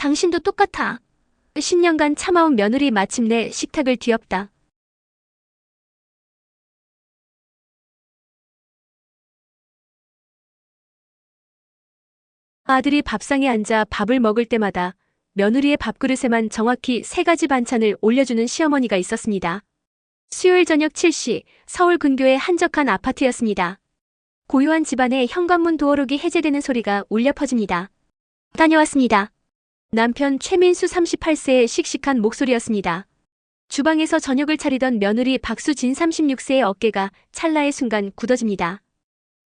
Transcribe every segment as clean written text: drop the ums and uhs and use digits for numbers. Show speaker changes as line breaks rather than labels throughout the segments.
당신도 똑같아. 10년간 참아온 며느리 마침내 식탁을 뒤엎다. 아들이 밥상에 앉아 밥을 먹을 때마다 며느리의 밥그릇에만 정확히 3가지 반찬을 올려주는 시어머니가 있었습니다. 수요일 저녁 7시 서울 근교의 한적한 아파트였습니다. 고요한 집안에 현관문 도어록이 해제되는 소리가 울려 퍼집니다. 다녀왔습니다. 남편 최민수 38세의 씩씩한 목소리였습니다. 주방에서 저녁을 차리던 며느리 박수진 36세의 어깨가 찰나의 순간 굳어집니다.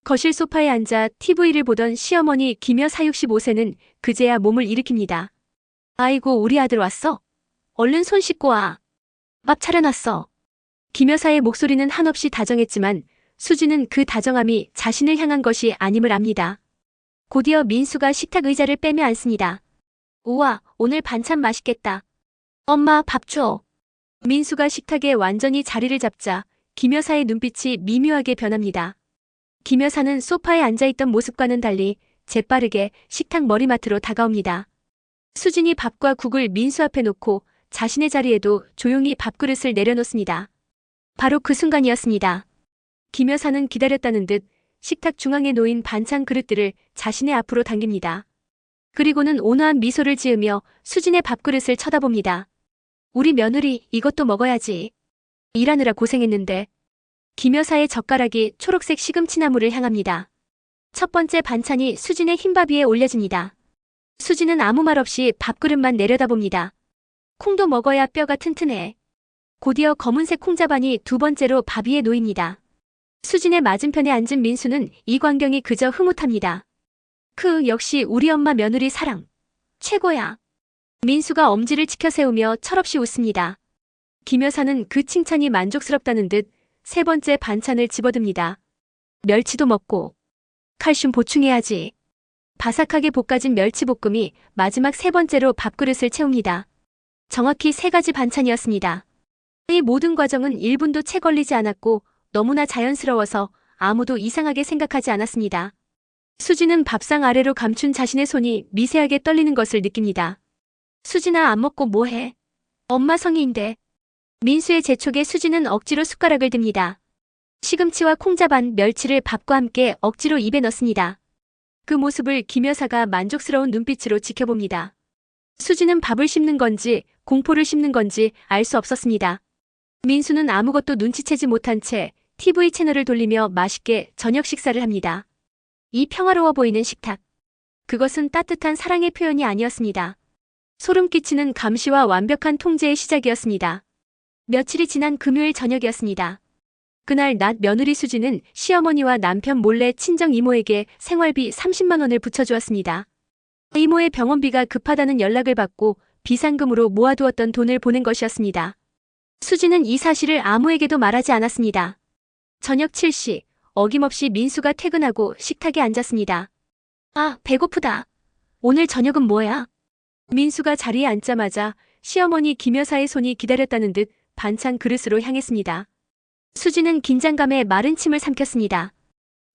거실 소파에 앉아 TV를 보던 시어머니 김여사 65세는 그제야 몸을 일으킵니다. 아이고, 우리 아들 왔어? 얼른 손 씻고 와. 밥 차려놨어. 김여사의 목소리는 한없이 다정했지만 수지는 그 다정함이 자신을 향한 것이 아님을 압니다. 곧이어 민수가 식탁 의자를 빼며 앉습니다. 우와, 오늘 반찬 맛있겠다. 엄마, 밥 줘. 민수가 식탁에 완전히 자리를 잡자 김여사의 눈빛이 미묘하게 변합니다. 김여사는 소파에 앉아있던 모습과는 달리 재빠르게 식탁 머리맡으로 다가옵니다. 수진이 밥과 국을 민수 앞에 놓고 자신의 자리에도 조용히 밥그릇을 내려놓습니다. 바로 그 순간이었습니다. 김여사는 기다렸다는 듯 식탁 중앙에 놓인 반찬 그릇들을 자신의 앞으로 당깁니다. 그리고는 온화한 미소를 지으며 수진의 밥그릇을 쳐다봅니다. 우리 며느리 이것도 먹어야지. 일하느라 고생했는데. 김여사의 젓가락이 초록색 시금치나물을 향합니다. 첫 번째 반찬이 수진의 흰밥 위에 올려집니다. 수진은 아무 말 없이 밥그릇만 내려다봅니다. 콩도 먹어야 뼈가 튼튼해. 곧이어 검은색 콩자반이 두 번째로 밥 위에 놓입니다. 수진의 맞은편에 앉은 민수는 이 광경이 그저 흐뭇합니다. 역시 우리 엄마 며느리 사랑. 최고야. 민수가 엄지를 치켜 세우며 철없이 웃습니다. 김여사는 그 칭찬이 만족스럽다는 듯 3번째 반찬을 집어듭니다. 멸치도 먹고 칼슘 보충해야지. 바삭하게 볶아진 멸치볶음이 마지막 3번째로 밥그릇을 채웁니다. 정확히 3가지 반찬이었습니다. 이 모든 과정은 1분도 채 걸리지 않았고 너무나 자연스러워서 아무도 이상하게 생각하지 않았습니다. 수지는 밥상 아래로 감춘 자신의 손이 미세하게 떨리는 것을 느낍니다. 수진아, 안 먹고 뭐해? 엄마 성의인데. 민수의 재촉에 수지는 억지로 숟가락을 듭니다. 시금치와 콩자반, 멸치를 밥과 함께 억지로 입에 넣습니다. 그 모습을 김여사가 만족스러운 눈빛으로 지켜봅니다. 수지는 밥을 씹는 건지 공포를 씹는 건지 알 수 없었습니다. 민수는 아무것도 눈치채지 못한 채 TV 채널을 돌리며 맛있게 저녁 식사를 합니다. 이 평화로워 보이는 식탁. 그것은 따뜻한 사랑의 표현이 아니었습니다. 소름 끼치는 감시와 완벽한 통제의 시작이었습니다. 며칠이 지난 금요일 저녁이었습니다. 그날 낮 며느리 수지는 시어머니와 남편 몰래 친정 이모에게 생활비 30만 원을 붙여주었습니다. 이모의 병원비가 급하다는 연락을 받고 비상금으로 모아두었던 돈을 보낸 것이었습니다. 수지는 이 사실을 아무에게도 말하지 않았습니다. 저녁 7시, 어김없이 민수가 퇴근하고 식탁에 앉았습니다. 아, 배고프다. 오늘 저녁은 뭐야? 민수가 자리에 앉자마자 시어머니 김여사의 손이 기다렸다는 듯 반찬 그릇으로 향했습니다. 수지는 긴장감에 마른 침을 삼켰습니다.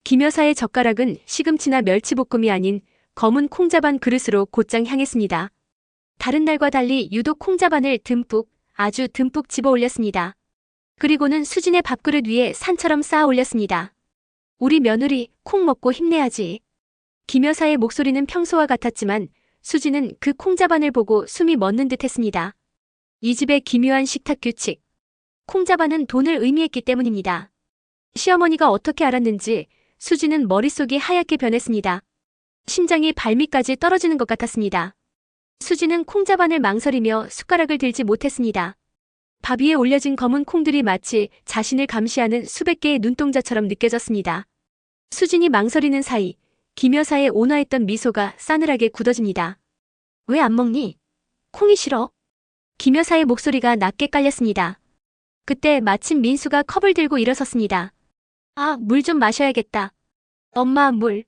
김여사의 젓가락은 시금치나 멸치볶음이 아닌 검은 콩자반 그릇으로 곧장 향했습니다. 다른 날과 달리 유독 콩자반을 아주 듬뿍 집어 올렸습니다. 그리고는 수진의 밥그릇 위에 산처럼 쌓아 올렸습니다. 우리 며느리 콩 먹고 힘내야지. 김여사의 목소리는 평소와 같았지만 수지는 그 콩자반을 보고 숨이 멎는 듯 했습니다. 이 집의 기묘한 식탁 규칙. 콩자반은 돈을 의미했기 때문입니다. 시어머니가 어떻게 알았는지 수지는 머릿속이 하얗게 변했습니다. 심장이 발밑까지 떨어지는 것 같았습니다. 수지는 콩자반을 망설이며 숟가락을 들지 못했습니다. 밥 위에 올려진 검은 콩들이 마치 자신을 감시하는 수백 개의 눈동자처럼 느껴졌습니다. 수진이 망설이는 사이 김여사의 온화했던 미소가 싸늘하게 굳어집니다. 왜 안 먹니? 콩이 싫어? 김여사의 목소리가 낮게 깔렸습니다. 그때 마침 민수가 컵을 들고 일어섰습니다. 아, 물 좀 마셔야겠다. 엄마, 물.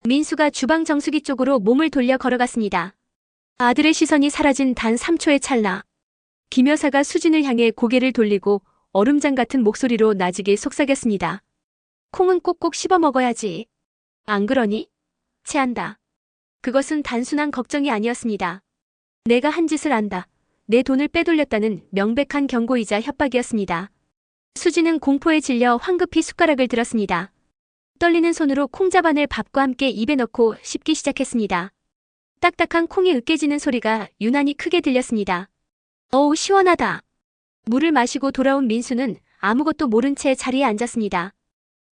민수가 주방 정수기 쪽으로 몸을 돌려 걸어갔습니다. 아들의 시선이 사라진 단 3초의 찰나. 김여사가 수진을 향해 고개를 돌리고 얼음장 같은 목소리로 나직이 속삭였습니다. 콩은 꼭꼭 씹어 먹어야지. 안 그러니? 체한다. 그것은 단순한 걱정이 아니었습니다. 내가 한 짓을 안다. 내 돈을 빼돌렸다는 명백한 경고이자 협박이었습니다. 수지는 공포에 질려 황급히 숟가락을 들었습니다. 떨리는 손으로 콩자반을 밥과 함께 입에 넣고 씹기 시작했습니다. 딱딱한 콩이 으깨지는 소리가 유난히 크게 들렸습니다. 어우, 시원하다. 물을 마시고 돌아온 민수는 아무것도 모른 채 자리에 앉았습니다.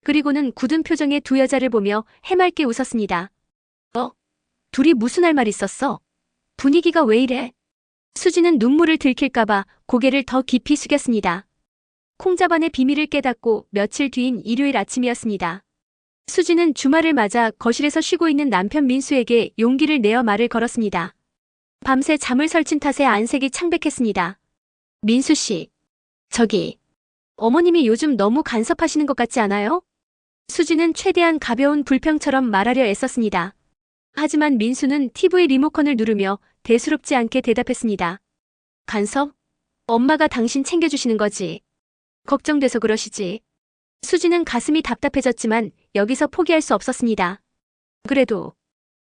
그리고는 굳은 표정의 두 여자를 보며 해맑게 웃었습니다. 둘이 무슨 할 말 있었어? 분위기가 왜 이래? 수지는 눈물을 들킬까봐 고개를 더 깊이 숙였습니다. 콩자반의 비밀을 깨닫고 며칠 뒤인 일요일 아침이었습니다. 수지는 주말을 맞아 거실에서 쉬고 있는 남편 민수에게 용기를 내어 말을 걸었습니다. 밤새 잠을 설친 탓에 안색이 창백했습니다. 민수 씨, 저기, 어머님이 요즘 너무 간섭하시는 것 같지 않아요? 수지는 최대한 가벼운 불평처럼 말하려 애썼습니다. 하지만 민수는 TV 리모컨을 누르며 대수롭지 않게 대답했습니다. 간섭? 엄마가 당신 챙겨주시는 거지. 걱정돼서 그러시지. 수지는 가슴이 답답해졌지만 여기서 포기할 수 없었습니다. 그래도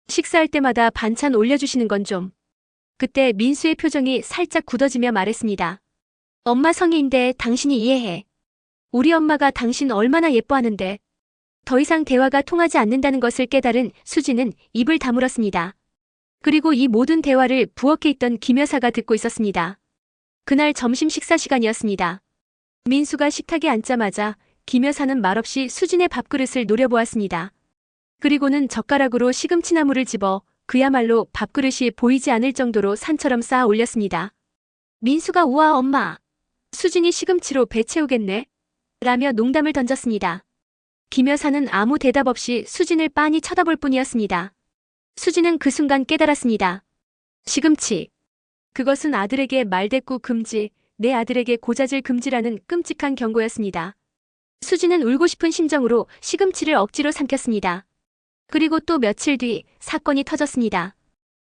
식사할 때마다 반찬 올려주시는 건 좀. 그때 민수의 표정이 살짝 굳어지며 말했습니다. 엄마 성의인데 당신이 이해해. 우리 엄마가 당신 얼마나 예뻐하는데. 더 이상 대화가 통하지 않는다는 것을 깨달은 수지는 입을 다물었습니다. 그리고 이 모든 대화를 부엌에 있던 김 여사가 듣고 있었습니다. 그날 점심 식사 시간이었습니다. 민수가 식탁에 앉자마자 김 여사는 말없이 수진의 밥그릇을 노려보았습니다. 그리고는 젓가락으로 시금치나물을 집어 그야말로 밥그릇이 보이지 않을 정도로 산처럼 쌓아 올렸습니다. 민수가 우와 엄마, 수진이 시금치로 배 채우겠네? 라며 농담을 던졌습니다. 김 여사는 아무 대답 없이 수진을 빤히 쳐다볼 뿐이었습니다. 수진은 그 순간 깨달았습니다. 시금치. 그것은 아들에게 말대꾸 금지, 내 아들에게 고자질 금지라는 끔찍한 경고였습니다. 수지는 울고 싶은 심정으로 시금치를 억지로 삼켰습니다. 그리고 또 며칠 뒤 사건이 터졌습니다.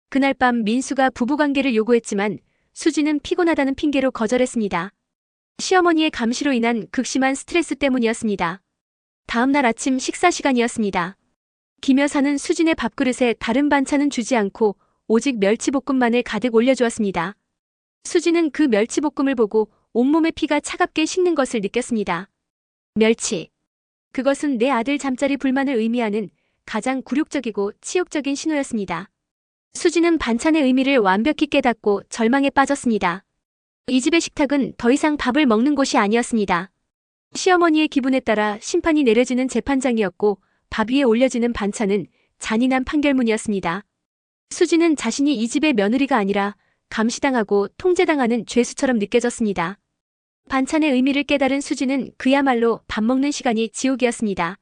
그날 밤 민수가 부부관계를 요구했지만 수지는 피곤하다는 핑계로 거절했습니다. 시어머니의 감시로 인한 극심한 스트레스 때문이었습니다. 다음 날 아침 식사 시간이었습니다. 김 여사는 수진의 밥그릇에 다른 반찬은 주지 않고 오직 멸치볶음만을 가득 올려주었습니다. 수지는 그 멸치볶음을 보고 온몸의 피가 차갑게 식는 것을 느꼈습니다. 멸치. 그것은 내 아들 잠자리 불만을 의미하는 가장 굴욕적이고 치욕적인 신호였습니다. 수지는 반찬의 의미를 완벽히 깨닫고 절망에 빠졌습니다. 이 집의 식탁은 더 이상 밥을 먹는 곳이 아니었습니다. 시어머니의 기분에 따라 심판이 내려지는 재판장이었고 밥 위에 올려지는 반찬은 잔인한 판결문이었습니다. 수지는 자신이 이 집의 며느리가 아니라 감시당하고 통제당하는 죄수처럼 느껴졌습니다. 반찬의 의미를 깨달은 수지는 그야말로 밥 먹는 시간이 지옥이었습니다.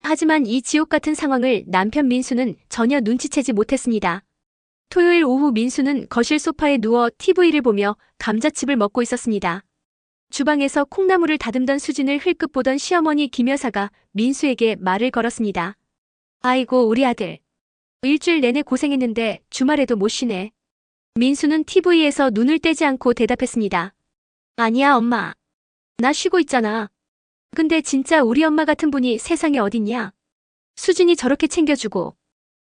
하지만 이 지옥 같은 상황을 남편 민수는 전혀 눈치채지 못했습니다. 토요일 오후 민수는 거실 소파에 누워 TV를 보며 감자칩을 먹고 있었습니다. 주방에서 콩나물을 다듬던 수진을 흘끗 보던 시어머니 김 여사가 민수에게 말을 걸었습니다. 아이고 우리 아들. 일주일 내내 고생했는데 주말에도 못 쉬네. 민수는 TV에서 눈을 떼지 않고 대답했습니다. 아니야 엄마. 나 쉬고 있잖아. 근데 진짜 우리 엄마 같은 분이 세상에 어딨냐. 수진이 저렇게 챙겨주고.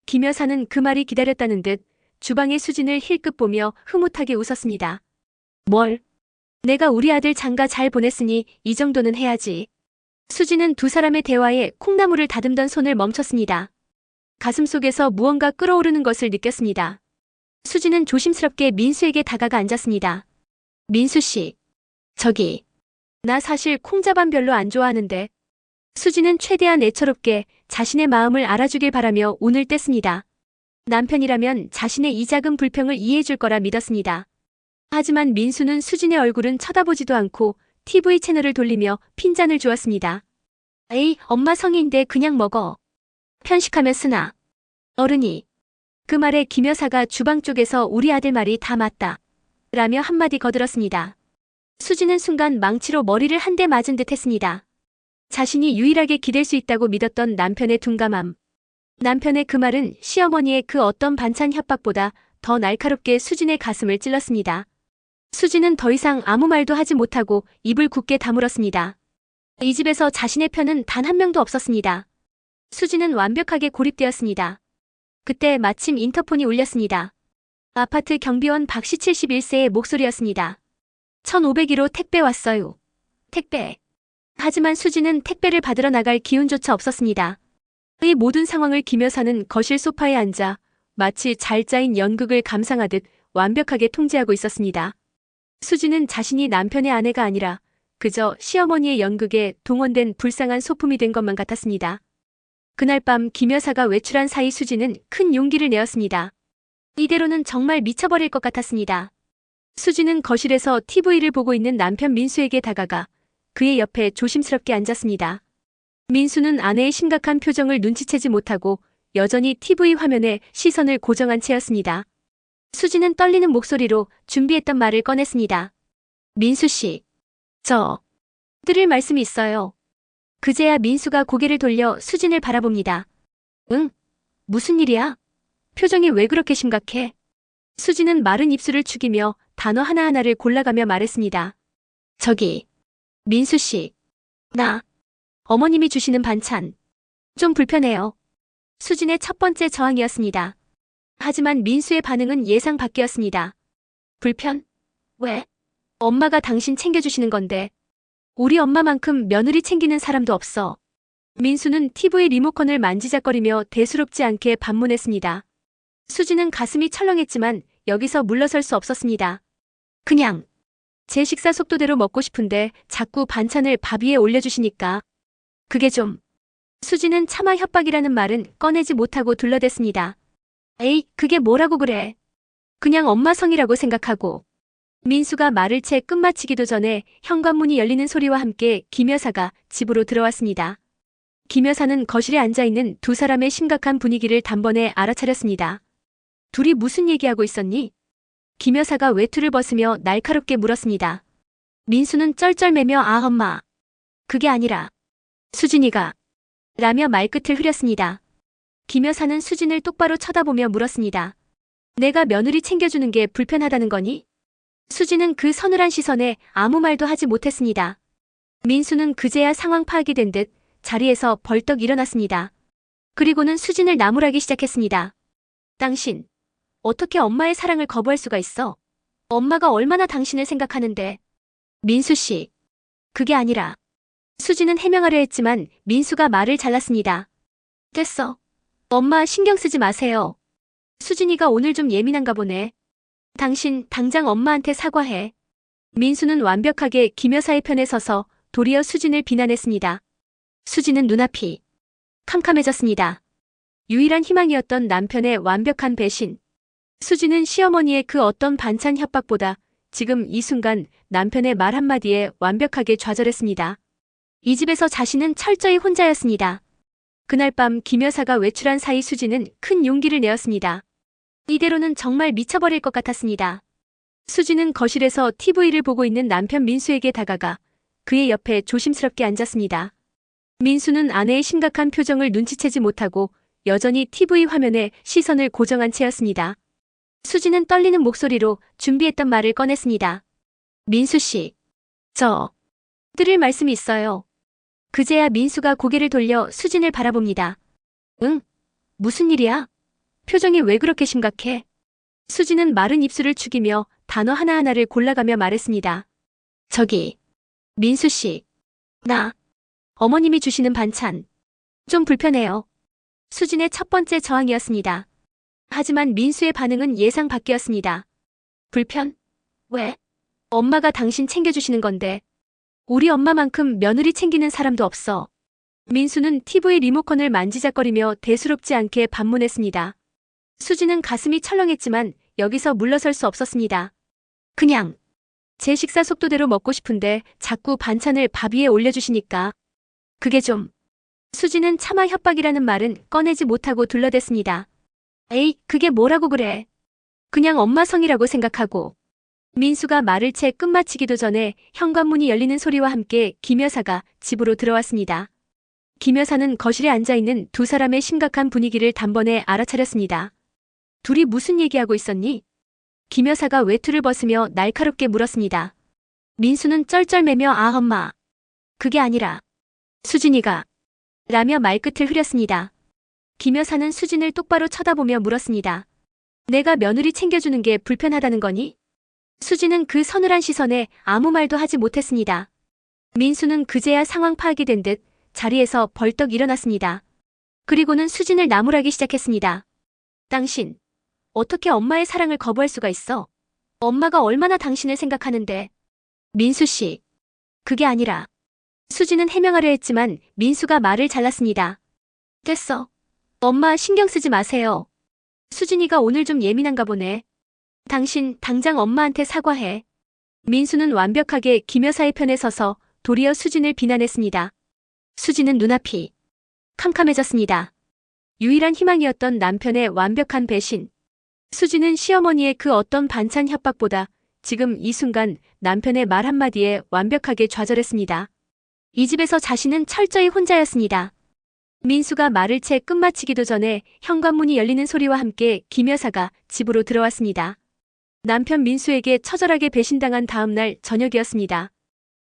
김 여사는 그 말이 기다렸다는 듯 주방의 수진을 힐끗 보며 흐뭇하게 웃었습니다. 뭘? 내가 우리 아들 장가 잘 보냈으니 이 정도는 해야지. 수진은 두 사람의 대화에 콩나물을 다듬던 손을 멈췄습니다. 가슴속에서 무언가 끓어오르는 것을 느꼈습니다. 수진은 조심스럽게 민수에게 다가가 앉았습니다. 민수 씨. 저기. 나 사실 콩자반 별로 안 좋아하는데. 수진은 최대한 애처롭게 자신의 마음을 알아주길 바라며 운을 뗐습니다. 남편이라면 자신의 이 작은 불평을 이해해줄 거라 믿었습니다. 하지만 민수는 수진의 얼굴은 쳐다보지도 않고 TV 채널을 돌리며 핀잔을 주었습니다. 에이, 엄마 성의인데 그냥 먹어. 편식하며 쓰나. 어른이. 그 말에 김 여사가 주방 쪽에서 우리 아들 말이 다 맞다. 라며 한마디 거들었습니다. 수진은 순간 망치로 머리를 한 대 맞은 듯 했습니다. 자신이 유일하게 기댈 수 있다고 믿었던 남편의 둔감함. 남편의 그 말은 시어머니의 그 어떤 반찬 협박보다 더 날카롭게 수진의 가슴을 찔렀습니다. 수진은 더 이상 아무 말도 하지 못하고 입을 굳게 다물었습니다. 이 집에서 자신의 편은 단 한 명도 없었습니다. 수진은 완벽하게 고립되었습니다. 그때 마침 인터폰이 울렸습니다. 아파트 경비원 박씨 71세의 목소리였습니다. 1501호 택배 왔어요. 택배. 하지만 수지는 택배를 받으러 나갈 기운조차 없었습니다. 이 모든 상황을 김 여사는 거실 소파에 앉아 마치 잘 짜인 연극을 감상하듯 완벽하게 통제하고 있었습니다. 수지는 자신이 남편의 아내가 아니라 그저 시어머니의 연극에 동원된 불쌍한 소품이 된 것만 같았습니다. 그날 밤 김 여사가 외출한 사이 수지는 큰 용기를 내었습니다. 이대로는 정말 미쳐버릴 것 같았습니다. 수지는 거실에서 TV를 보고 있는 남편 민수에게 다가가 그의 옆에 조심스럽게 앉았습니다. 민수는 아내의 심각한 표정을 눈치채지 못하고 여전히 TV 화면에 시선을 고정한 채였습니다. 수지는 떨리는 목소리로 준비했던 말을 꺼냈습니다. 민수 씨, 저 드릴 말씀이 있어요. 그제야 민수가 고개를 돌려 수진을 바라봅니다. 응? 무슨 일이야? 표정이 왜 그렇게 심각해? 수지는 마른 입술을 축이며 단어 하나하나를 골라가며 말했습니다. 저기, 민수 씨, 나 어머님이 주시는 반찬 좀 불편해요. 수진의 첫 번째 저항이었습니다. 하지만 민수의 반응은 예상 밖이었습니다. 불편? 왜? 엄마가 당신 챙겨주시는 건데. 우리 엄마만큼 며느리 챙기는 사람도 없어. 민수는 TV 리모컨을 만지작거리며 대수롭지 않게 반문했습니다. 수지는 가슴이 철렁했지만 여기서 물러설 수 없었습니다. 그냥 제 식사 속도대로 먹고 싶은데 자꾸 반찬을 밥 위에 올려주시니까 그게 좀. 수지는 차마 협박이라는 말은 꺼내지 못하고 둘러댔습니다. 에이, 그게 뭐라고 그래. 그냥 엄마 성이라고 생각하고. 민수가 말을 채 끝마치기도 전에 현관문이 열리는 소리와 함께 김 여사가 집으로 들어왔습니다. 김 여사는 거실에 앉아있는 두 사람의 심각한 분위기를 단번에 알아차렸습니다. 둘이 무슨 얘기하고 있었니? 김 여사가 외투를 벗으며 날카롭게 물었습니다. 민수는 쩔쩔매며 아 엄마. 그게 아니라 수진이가 라며 말끝을 흐렸습니다. 김 여사는 수진을 똑바로 쳐다보며 물었습니다. 내가 며느리 챙겨주는 게 불편하다는 거니? 수진은 그 서늘한 시선에 아무 말도 하지 못했습니다. 민수는 그제야 상황 파악이 된 듯 자리에서 벌떡 일어났습니다. 그리고는 수진을 나무라기 시작했습니다. 당신, 어떻게 엄마의 사랑을 거부할 수가 있어? 엄마가 얼마나 당신을 생각하는데. 민수 씨, 그게 아니라. 수진은 해명하려 했지만 민수가 말을 잘랐습니다. 됐어. 엄마 신경 쓰지 마세요. 수진이가 오늘 좀 예민한가 보네. 당신 당장 엄마한테 사과해. 민수는 완벽하게 김 여사의 편에 서서 도리어 수진을 비난했습니다. 수진은 눈앞이 캄캄해졌습니다. 유일한 희망이었던 남편의 완벽한 배신. 수진은 시어머니의 그 어떤 반찬 협박보다 지금 이 순간 남편의 말 한마디에 완벽하게 좌절했습니다. 이 집에서 자신은 철저히 혼자였습니다. 그날 밤 김 여사가 외출한 사이 수진은 큰 용기를 내었습니다. 이대로는 정말 미쳐버릴 것 같았습니다. 수진은 거실에서 TV를 보고 있는 남편 민수에게 다가가 그의 옆에 조심스럽게 앉았습니다. 민수는 아내의 심각한 표정을 눈치채지 못하고 여전히 TV 화면에 시선을 고정한 채였습니다. 수진은 떨리는 목소리로 준비했던 말을 꺼냈습니다. 민수 씨, 저 드릴 말씀이 있어요. 그제야 민수가 고개를 돌려 수진을 바라봅니다. 응? 무슨 일이야? 표정이 왜 그렇게 심각해? 수진은 마른 입술을 축이며 단어 하나하나를 골라가며 말했습니다. 저기, 민수 씨, 나 어머님이 주시는 반찬 좀 불편해요. 수진의 첫 번째 저항이었습니다. 하지만 민수의 반응은 예상 밖이었습니다. 불편? 왜? 엄마가 당신 챙겨주시는 건데. 우리 엄마만큼 며느리 챙기는 사람도 없어. 민수는 TV 리모컨을 만지작거리며 대수롭지 않게 반문했습니다. 수지는 가슴이 철렁했지만 여기서 물러설 수 없었습니다. 그냥 제 식사 속도대로 먹고 싶은데 자꾸 반찬을 밥 위에 올려주시니까 그게 좀. 수지는 차마 협박이라는 말은 꺼내지 못하고 둘러댔습니다. 에이, 그게 뭐라고 그래. 그냥 엄마 성이라고 생각하고. 민수가 말을 채 끝마치기도 전에 현관문이 열리는 소리와 함께 김 여사가 집으로 들어왔습니다. 김 여사는 거실에 앉아있는 두 사람의 심각한 분위기를 단번에 알아차렸습니다. 둘이 무슨 얘기하고 있었니? 김 여사가 외투를 벗으며 날카롭게 물었습니다. 민수는 쩔쩔매며 아 엄마. 그게 아니라 수진이가 라며 말끝을 흐렸습니다. 김 여사는 수진을 똑바로 쳐다보며 물었습니다. 내가 며느리 챙겨주는 게 불편하다는 거니? 수지는 그 서늘한 시선에 아무 말도 하지 못했습니다. 민수는 그제야 상황 파악이 된 듯 자리에서 벌떡 일어났습니다. 그리고는 수진을 나무라기 시작했습니다. 당신, 어떻게 엄마의 사랑을 거부할 수가 있어? 엄마가 얼마나 당신을 생각하는데. 민수 씨, 그게 아니라. 수진은 해명하려 했지만 민수가 말을 잘랐습니다. 됐어. 엄마 신경 쓰지 마세요. 수진이가 오늘 좀 예민한가 보네. 당신 당장 엄마한테 사과해. 민수는 완벽하게 김 여사의 편에 서서 도리어 수진을 비난했습니다. 수진은 눈앞이 캄캄해졌습니다. 유일한 희망이었던 남편의 완벽한 배신. 수진은 시어머니의 그 어떤 반찬 협박보다 지금 이 순간 남편의 말 한마디에 완벽하게 좌절했습니다. 이 집에서 자신은 철저히 혼자였습니다. 민수가 말을 채 끝마치기도 전에 현관문이 열리는 소리와 함께 김 여사가 집으로 들어왔습니다. 남편 민수에게 처절하게 배신당한 다음 날 저녁이었습니다.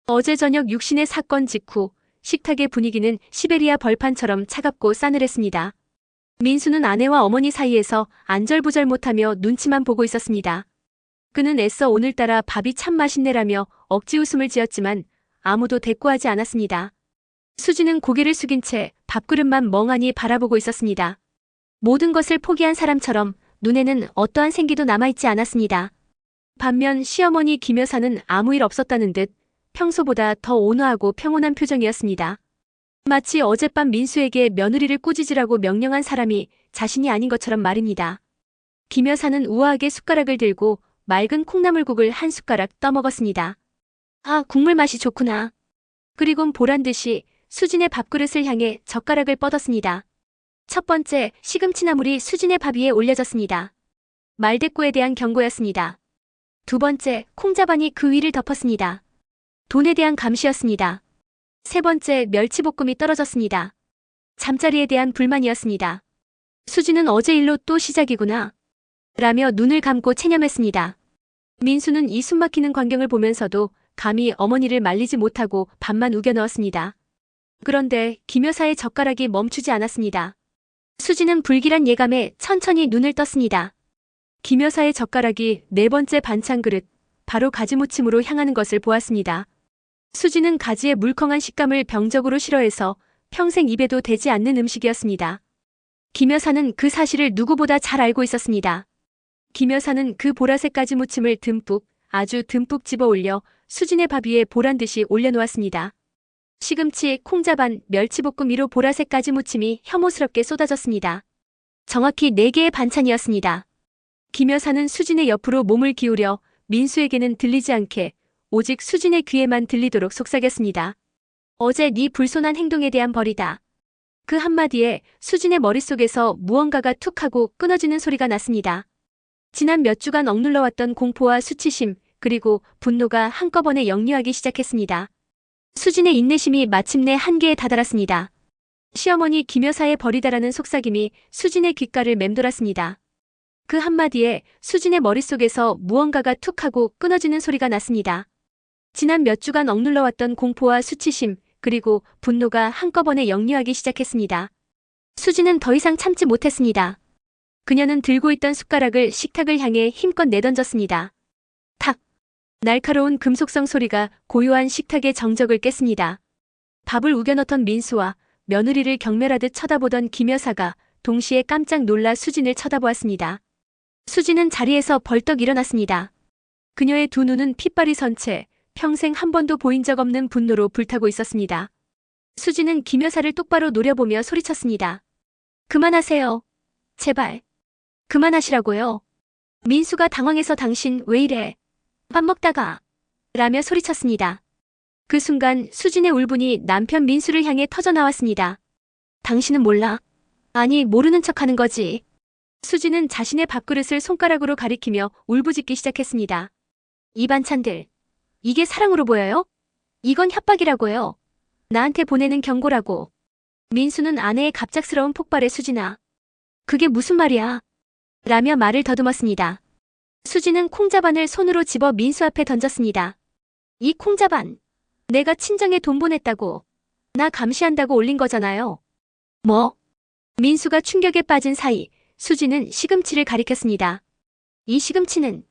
어제 저녁 육신의 사건 직후 식탁의 분위기는 시베리아 벌판처럼 차갑고 싸늘했습니다. 민수는 아내와 어머니 사이에서 안절부절 못하며 눈치만 보고 있었습니다. 그는 애써 오늘따라 밥이 참 맛있네라며 억지 웃음을 지었지만 아무도 대꾸하지 않았습니다. 수지는 고개를 숙인 채 밥그릇만 멍하니 바라보고 있었습니다. 모든 것을 포기한 사람처럼 눈에는 어떠한 생기도 남아있지 않았습니다. 반면 시어머니 김 여사는 아무 일 없었다는 듯 평소보다 더 온화하고 평온한 표정이었습니다. 마치 어젯밤 민수에게 며느리를 꾸짖으라고 명령한 사람이 자신이 아닌 것처럼 말입니다. 김 여사는 우아하게 숟가락을 들고 맑은 콩나물국을 한 숟가락 떠먹었습니다. 아, 국물 맛이 좋구나. 그리곤 보란듯이 수진의 밥그릇을 향해 젓가락을 뻗었습니다. 첫 번째, 시금치나물이 수진의 밥 위에 올려졌습니다. 말대꾸에 대한 경고였습니다. 두 번째, 콩자반이 그 위를 덮었습니다. 돈에 대한 감시였습니다. 세 번째, 멸치볶음이 떨어졌습니다. 잠자리에 대한 불만이었습니다. 수지는 어제 일로 또 시작이구나. 라며 눈을 감고 체념했습니다. 민수는 이 숨막히는 광경을 보면서도 감히 어머니를 말리지 못하고 밥만 우겨 넣었습니다. 그런데 김 여사의 젓가락이 멈추지 않았습니다. 수지는 불길한 예감에 천천히 눈을 떴습니다. 김 여사의 젓가락이 네 번째 반찬 그릇, 바로 가지무침으로 향하는 것을 보았습니다. 수지는 가지의 물컹한 식감을 병적으로 싫어해서 평생 입에도 대지 않는 음식이었습니다. 김 여사는 그 사실을 누구보다 잘 알고 있었습니다. 김 여사는 그 보라색 가지무침을 듬뿍, 아주 듬뿍 집어 올려 수진의 밥 위에 보란듯이 올려놓았습니다. 시금치, 콩자반, 멸치볶음 위로 보라색 가지무침이 혐오스럽게 쏟아졌습니다. 정확히 4개의 반찬이었습니다. 김 여사는 수진의 옆으로 몸을 기울여 민수에게는 들리지 않게 오직 수진의 귀에만 들리도록 속삭였습니다. 어제 네 불손한 행동에 대한 벌이다. 그 한마디에 수진의 머릿속에서 무언가가 툭 하고 끊어지는 소리가 났습니다. 지난 몇 주간 억눌러왔던 공포와 수치심, 그리고 분노가 한꺼번에 역류하기 시작했습니다. 수진의 인내심이 마침내 한계에 다다랐습니다. 시어머니 김 여사의 벌이다라는 속삭임이 수진의 귓가를 맴돌았습니다. 그 한마디에 수진의 머릿속에서 무언가가 툭 하고 끊어지는 소리가 났습니다. 지난 몇 주간 억눌러왔던 공포와 수치심, 그리고 분노가 한꺼번에 역류하기 시작했습니다. 수진은 더 이상 참지 못했습니다. 그녀는 들고 있던 숟가락을 식탁을 향해 힘껏 내던졌습니다. 탁! 날카로운 금속성 소리가 고요한 식탁의 정적을 깼습니다. 밥을 우겨 넣던 민수와 며느리를 경멸하듯 쳐다보던 김 여사가 동시에 깜짝 놀라 수진을 쳐다보았습니다. 수진은 자리에서 벌떡 일어났습니다. 그녀의 두 눈은 핏발이 선 채 평생 한 번도 보인 적 없는 분노로 불타고 있었습니다. 수진은 김 여사를 똑바로 노려보며 소리쳤습니다. 그만하세요. 제발. 그만하시라고요. 민수가 당황해서 당신 왜 이래? 밥 먹다가. 라며 소리쳤습니다. 그 순간 수진의 울분이 남편 민수를 향해 터져나왔습니다. 당신은 몰라. 아니, 모르는 척하는 거지. 수진은 자신의 밥그릇을 손가락으로 가리키며 울부짖기 시작했습니다. 이 반찬들. 이게 사랑으로 보여요? 이건 협박이라고요. 나한테 보내는 경고라고. 민수는 아내의 갑작스러운 폭발에 수진아. 그게 무슨 말이야? 라며 말을 더듬었습니다. 수진은 콩자반을 손으로 집어 민수 앞에 던졌습니다. 이 콩자반. 내가 친정에 돈 보냈다고. 나 감시한다고 올린 거잖아요. 뭐? 민수가 충격에 빠진 사이 수진은 시금치를 가리켰습니다. 이 시금치는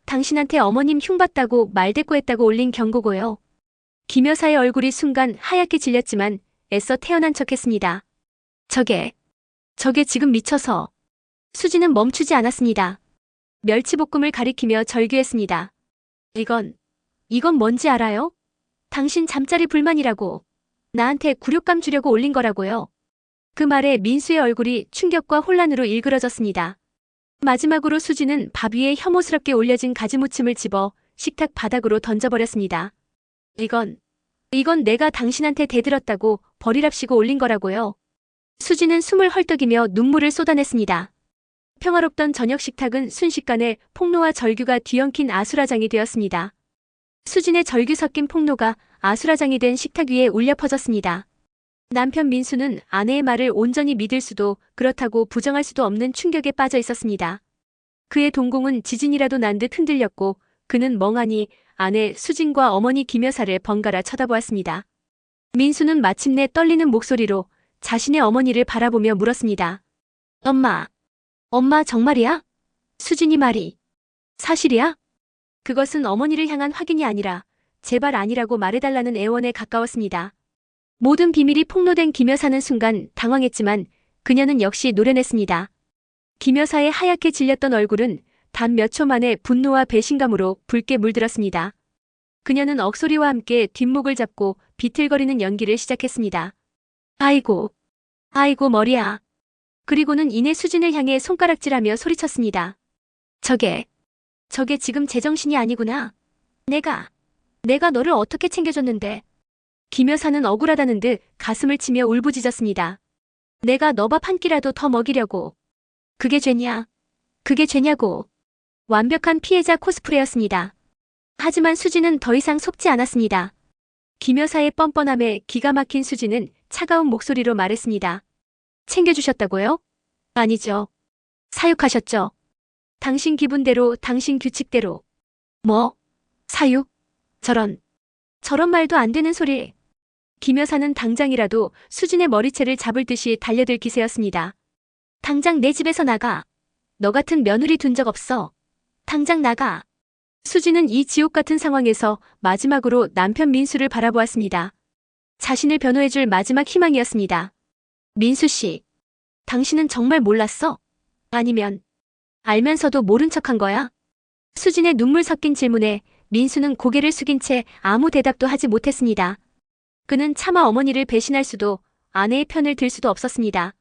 당신한테 어머님 흉봤다고 말대꾸했다고 올린 경고고요. 김 여사의 얼굴이 순간 하얗게 질렸지만 애써 태어난 척했습니다. 저게 지금 미쳐서. 수지는 멈추지 않았습니다. 멸치볶음을 가리키며 절규했습니다. 이건 뭔지 알아요? 당신 잠자리 불만이라고. 나한테 굴욕감 주려고 올린 거라고요. 그 말에 민수의 얼굴이 충격과 혼란으로 일그러졌습니다. 마지막으로 수지는 밥 위에 혐오스럽게 올려진 가지무침을 집어 식탁 바닥으로 던져버렸습니다. 이건 내가 당신한테 대들었다고 버리랍시고 올린 거라고요. 수지는 숨을 헐떡이며 눈물을 쏟아냈습니다. 평화롭던 저녁 식탁은 순식간에 폭로와 절규가 뒤엉킨 아수라장이 되었습니다. 수진의 절규 섞인 폭로가 아수라장이 된 식탁 위에 울려 퍼졌습니다. 남편 민수는 아내의 말을 온전히 믿을 수도 그렇다고 부정할 수도 없는 충격에 빠져 있었습니다. 그의 동공은 지진이라도 난 듯 흔들렸고 그는 멍하니 아내 수진과 어머니 김 여사를 번갈아 쳐다보았습니다. 민수는 마침내 떨리는 목소리로 자신의 어머니를 바라보며 물었습니다. 엄마 정말이야? 수진이 말이 사실이야? 그것은 어머니를 향한 확인이 아니라 제발 아니라고 말해달라는 애원에 가까웠습니다. 모든 비밀이 폭로된 김 여사는 순간 당황했지만 그녀는 역시 노련했습니다. 김 여사의 하얗게 질렸던 얼굴은 단 몇 초 만에 분노와 배신감으로 붉게 물들었습니다. 그녀는 억소리와 함께 뒷목을 잡고 비틀거리는 연기를 시작했습니다. 아이고 머리야. 그리고는 이내 수진을 향해 손가락질하며 소리쳤습니다. 저게 지금 제정신이 아니구나. 내가 너를 어떻게 챙겨줬는데. 김 여사는 억울하다는 듯 가슴을 치며 울부짖었습니다. 내가 너 밥 한 끼라도 더 먹이려고. 그게 죄냐고. 완벽한 피해자 코스프레였습니다. 하지만 수지는 더 이상 속지 않았습니다. 김 여사의 뻔뻔함에 기가 막힌 수지는 차가운 목소리로 말했습니다. 챙겨주셨다고요? 아니죠. 사육하셨죠. 당신 기분대로, 당신 규칙대로. 뭐? 사육? 저런 말도 안 되는 소리. 김 여사는 당장이라도 수진의 머리채를 잡을 듯이 달려들 기세였습니다. 당장 내 집에서 나가. 너 같은 며느리 둔 적 없어. 당장 나가. 수진은 이 지옥 같은 상황에서 마지막으로 남편 민수를 바라보았습니다. 자신을 변호해줄 마지막 희망이었습니다. 민수 씨, 당신은 정말 몰랐어? 아니면 알면서도 모른 척한 거야? 수진의 눈물 섞인 질문에 민수는 고개를 숙인 채 아무 대답도 하지 못했습니다. 그는 차마 어머니를 배신할 수도 아내의 편을 들 수도 없었습니다.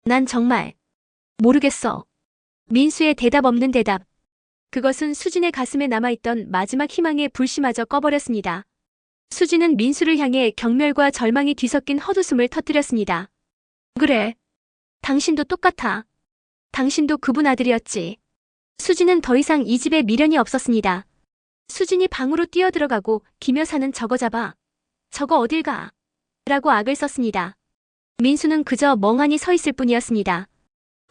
난 정말 모르겠어. 민수의 대답 없는 대답. 그것은 수진의 가슴에 남아있던 마지막 희망의 불씨마저 꺼버렸습니다. 수진은 민수를 향해 경멸과 절망이 뒤섞인 헛웃음을 터뜨렸습니다. 그래. 당신도 똑같아. 당신도 그분 아들이었지. 수진은 더 이상 이 집에 미련이 없었습니다. 수진이 방으로 뛰어들어가고 김 여사는 저거 잡아. 저거 어딜 가. 라고 악을 썼습니다. 민수는 그저 멍하니 서 있을 뿐이었습니다.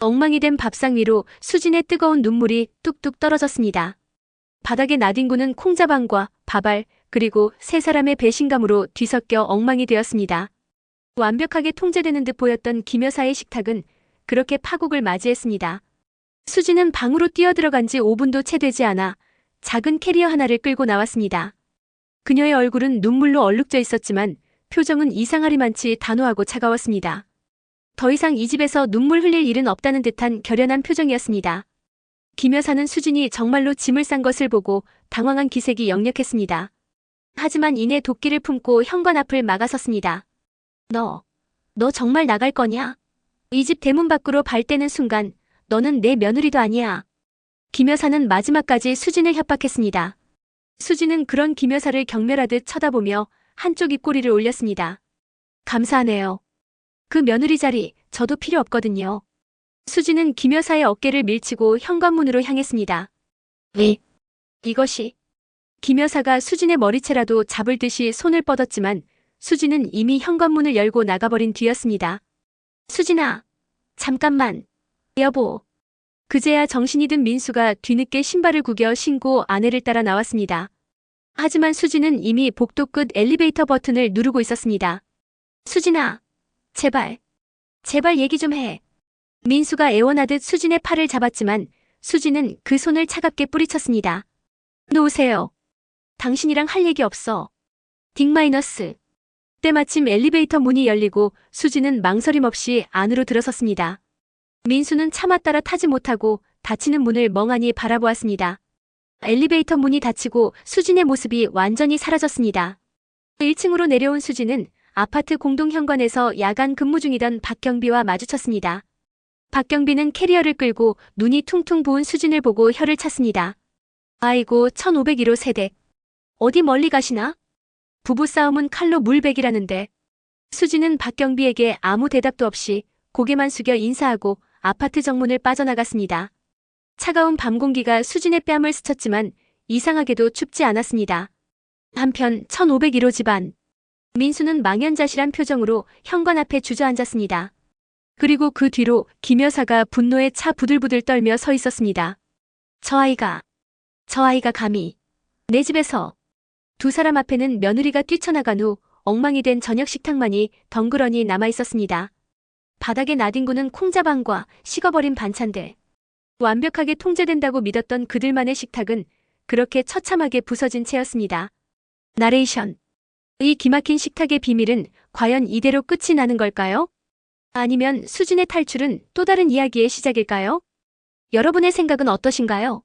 엉망이 된 밥상 위로 수진의 뜨거운 눈물이 뚝뚝 떨어졌습니다. 바닥에 나뒹구는 콩자반과 밥알 그리고 세 사람의 배신감으로 뒤섞여 엉망이 되었습니다. 완벽하게 통제되는 듯 보였던 김 여사의 식탁은 그렇게 파국을 맞이했습니다. 수진은 방으로 뛰어들어간 지 5분도 채 되지 않아 작은 캐리어 하나를 끌고 나왔습니다. 그녀의 얼굴은 눈물로 얼룩져 있었지만 표정은 이상하리만치 단호하고 차가웠습니다. 더 이상 이 집에서 눈물 흘릴 일은 없다는 듯한 결연한 표정이었습니다. 김 여사는 수진이 정말로 짐을 싼 것을 보고 당황한 기색이 역력했습니다. 하지만 이내 도끼를 품고 현관 앞을 막아섰습니다. 너 정말 나갈 거냐? 이 집 대문 밖으로 발 떼는 순간 너는 내 며느리도 아니야. 김 여사는 마지막까지 수진을 협박했습니다. 수진은 그런 김 여사를 경멸하듯 쳐다보며 한쪽 입꼬리를 올렸습니다. 감사하네요. 그 며느리 자리 저도 필요 없거든요. 수진은 김 여사의 어깨를 밀치고 현관문으로 향했습니다. 이것이. 김 여사가 수진의 머리채라도 잡을 듯이 손을 뻗었지만 수진은 이미 현관문을 열고 나가버린 뒤였습니다. 수진아, 잠깐만. 여보. 그제야 정신이 든 민수가 뒤늦게 신발을 구겨 신고 아내를 따라 나왔습니다. 하지만 수진은 이미 복도 끝 엘리베이터 버튼을 누르고 있었습니다. 수진아, 제발 얘기 좀 해. 민수가 애원하듯 수진의 팔을 잡았지만 수진은 그 손을 차갑게 뿌리쳤습니다. 놓으세요. 당신이랑 할 얘기 없어. 딕-. 때마침 엘리베이터 문이 열리고 수진은 망설임 없이 안으로 들어섰습니다. 민수는 차마 따라 타지 못하고 닫히는 문을 멍하니 바라보았습니다. 엘리베이터 문이 닫히고 수진의 모습이 완전히 사라졌습니다. 1층으로 내려온 수진은 아파트 공동현관에서 야간 근무 중이던 박경비와 마주쳤습니다. 박경비는 캐리어를 끌고 눈이 퉁퉁 부은 수진을 보고 혀를 찼습니다. 아이고, 1501호 세대. 어디 멀리 가시나? 부부싸움은 칼로 물베기라는데. 수진은 박경비에게 아무 대답도 없이 고개만 숙여 인사하고 아파트 정문을 빠져나갔습니다. 차가운 밤 공기가 수진의 뺨을 스쳤지만 이상하게도 춥지 않았습니다. 한편 1501호 집안. 민수는 망연자실한 표정으로 현관 앞에 주저앉았습니다. 그리고 그 뒤로 김 여사가 분노에 차 부들부들 떨며 서 있었습니다. 저 아이가 감히 내 집에서. 두 사람 앞에는 며느리가 뛰쳐나간 후 엉망이 된 저녁 식탁만이 덩그러니 남아있었습니다. 바닥에 나뒹구는 콩자반과 식어버린 반찬들. 완벽하게 통제된다고 믿었던 그들만의 식탁은 그렇게 처참하게 부서진 채였습니다. 나레이션. 이 기막힌 식탁의 비밀은 과연 이대로 끝이 나는 걸까요? 아니면 수진의 탈출은 또 다른 이야기의 시작일까요? 여러분의 생각은 어떠신가요?